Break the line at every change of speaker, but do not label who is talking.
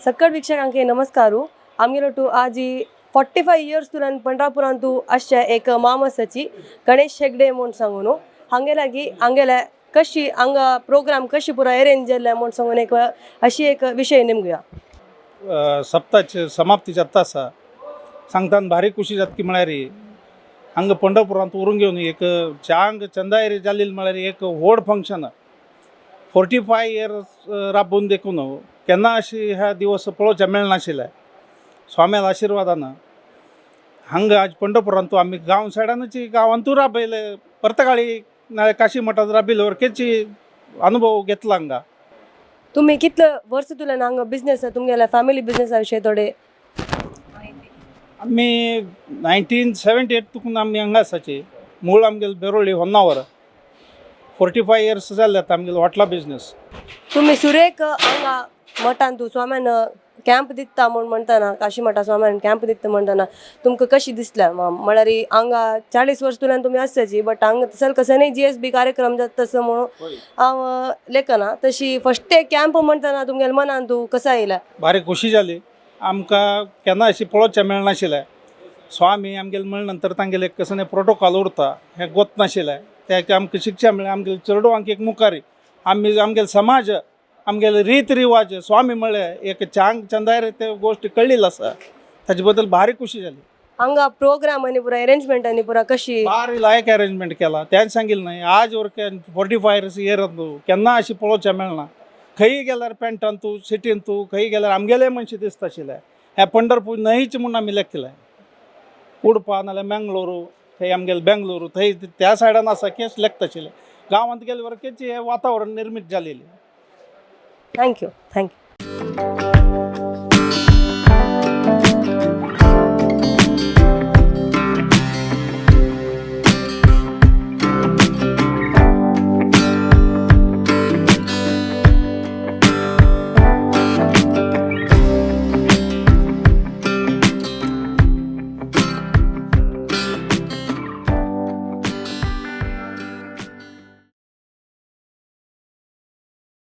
सकट वीक्षकांक नमस्कार आमगेलो टू आज 45 इयर्स तुलन पंढरपुरांतू अशा एक मामसाची गणेश हेगडे म्हणून सांगून हांगेलागी हांगेला कशी हांगा प्रोग्राम कशी पुरा अरेंज जाल्ले म्हणून सांगून एक अशी एक विषय नेमगुया
सप्ताहाचे समाप्ती जाता आसा सांगताना भारी खुशी जातकी म्हळ्यार हांग पंढरपुरांत उरून घेवन एक चांग चंदायरी जाल्ली म्हळ्यार एक व्हड फंक्शन 45 इयर्स राबून देखून केन्ना अशी ह्या दिवस पळोवचे मेळनाशिल्ले स्वाम्याल आशिर्वादान हांगा आज पंढरपुरांतू आमी गांव सायडानच गांवांतू राबयले परतगाळी नाल्यार काशी मठांत राबिल्ले वरकेची अनुभव घेतला हांगा.
तुम्ही कितलं वर्ष तुला हांगा बिझनेस तुमगेला फॅमिली बिझनेसा विशयी थोडे
आमी 1978 तुकून आमी हांगा आसाचे मूळ आमगेले बेरोळी होन्नावर 45 इयर्स जाले आतां आमगेलो हॉटला बिझनेस.
तुम्ही सुरेख हांगा मठान तू स्वाम्यान कॅम्प दिता म्हूण म्हणटाना काशी मठा स्वाम्यान कॅम्प दिता म्हणटाना तुमकां कशी दिसल्या म्हळ्यार हांगा 40 वर्स तुल्यान तुमी आसची बट हांगा तसल कसं नाही GSB कार्यक्रम जाता तसं म्हणून हांव लेखना तशी फस्ट कॅम्प म्हणटाना तुमगेल्या मनान तू कसा येयला
भारी खुशी जाली. आमकां केन्ना अशी पळोवचें मेळनाशिल्लें. स्वामी आमगेले मेळ नंतर तांगेले कसं नाही प्रोटोकॉल उरता हें गोत नाशिल्लें तें आमकां शिक्षा मेळ्ळें. आमगेले चेडवांक एक मुखारी आमगेले समाज आमगेले रीत रिवाज स्वामी म्हळे एक चांग चंदायर ते गोष्टी कळिल्ली आसा ताजे बद्दल भारी खुशी जाली.
हांगा प्रोग्राम आनी पुरा अरेंजमेंट आनी पुरा कशी
भारी लायक अरेंजमेंट केला. तें सांगिल्लें न्हय आज वर 45 इयर केन्ना अशी पळोवचें मेळना. खंय गेल्यार पेंटान तूं सिटीन तूं खंय गेल्यार आमगेले मनशां दिसता आशिल्ले. हें पंढरपूर न्हंयचें म्हूण आमी लेखिल्लें. उडपा नाल्यार मंगळूरू थंय आमगेले बेंगलुरू थंय त्या सायडान आसा केस लेखता आशिल्ले. गांवांत गेले वरकेच हें वातावरण निर्मीत जालेलें.
थँक्यू.